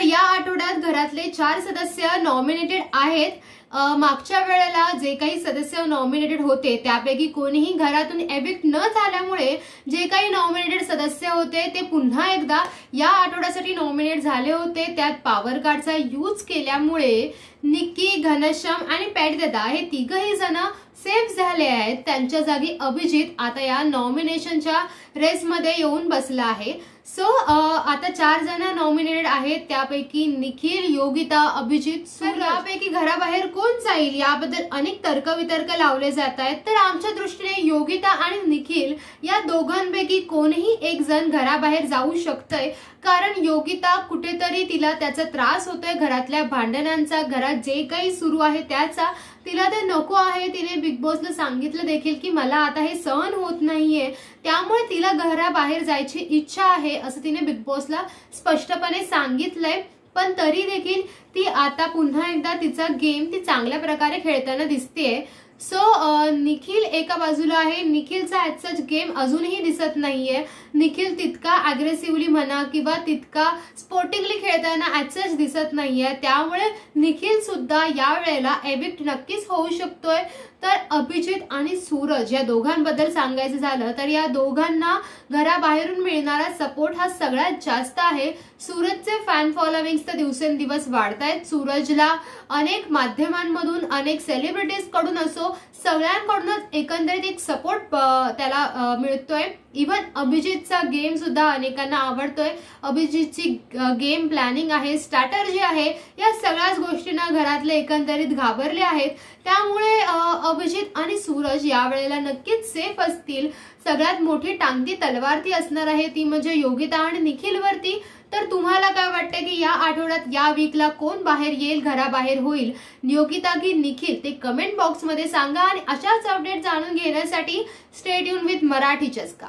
तर या आठवड्यात घरातले 4 सदस्य नॉमिनेटेड आहेत। मागच्या वेळेला जे काही सदस्य नॉमिनेटेड होते त्यापैकी कोणीही घरातून एविक्ट न झाल्यामुळे जे काही नॉमिनेटेड सदस्य होते ते पुन्हा एकदा या आठवड्यासाठी नॉमिनेट झाले होते। त्यात पॉवर कार्डचा यूज केल्यामुळे निक्की, घनश्याम आणि पॅटदादा हे तिघही जण सेफ झाले आहेत। त्यांच्या जागी अभिजित आता या नॉमिनेशनच्या रेसमध्ये येऊन बसला आहे। सो आता 4 जण नॉमिनेटेड आहेत, त्यापैकी निखिल, योगिता, अभिजित, सूरज यापैकी घराबाहेर कोण जाईल याबद्दल अनेक तर्कवितर्क लावले जात आहेत। तर आमच्या दृष्टीने योगिता आणि निखिल या दोघांपैकी कोणीही एक जण घराबाहेर जाऊ शकतंय, कारण योगिता कुठेतरी तिला त्याचा त्रास होतोय घरातल्या भांडणांचा, घरात जे काही सुरू आहे त्याचा तिला ते नको आहे। तिने बिग बॉसला सांगितलं देखील की मला आता हे सहन होत नाहीये, त्यामुळे तिला घराबाहेर जायची इच्छा आहे असं तिने बिग बॉसला स्पष्टपणे सांगितलंय। पण तरी देखील ती आता पुन्हा एकदा तिचा गेम ती चांगल्या प्रकारे खेळताना दिसतेय। सो निखिल एका बाजूला आहे, निखिलचा ॲज गेम अजूनही दिसत नाहीये। निखिल तितका अग्रेसिव्हली म्हणा किंवा तितका स्पोर्टिंगली खेळताना ॲज दिसत नाहीये, त्यामुळे निखिल सुद्धा या वेळेला एविक्ट नक्कीच होऊ शकतोय। तर अभिजित आणि सूरज या दोघांबद्दल सांगायचं झालं तर या दोघांना घराबाहेरून मिळणारा सपोर्ट हा सगळ्यात जास्त आहे। सूरजचे फॅन फॉलोविंग्स तर दिवसेंदिवस वाढतायत। सूरजला अनेक माध्यमांमधून, अनेक सेलिब्रिटीज कडून असो, सगळ्यांकडूनच एकंदरीत एक सपोर्ट त्याला मिळतोय। इव्हन अभिजितचा गेम सुद्धा अनेकांना आवडतोय। अभिजितची गेम प्लॅनिंग आहे, स्ट्रॅटर्जी आहे, या सगळ्याच गोष्टींना घरातले एकंदरीत घाबरले आहेत। त्यामुळे अभिजित आणि सूरज यावेळेला नक्कीच सेफ असतील। सगळ्यात मोठी टांगती तलवार ती असणार आहे, ती म्हणजे योगिता आणि निखिलवरती। तर तुम्हाला काय वाटतं की या आठवड्यात, या वीकला कोण बाहेर येईल, घराबाहेर होईल, योगिता की निखिल, ते कमेंट बॉक्समध्ये सांगा। आणि अशाच अपडेट जाणून घेण्यासाठी स्टे ट्यून विथ मराठी चस्का।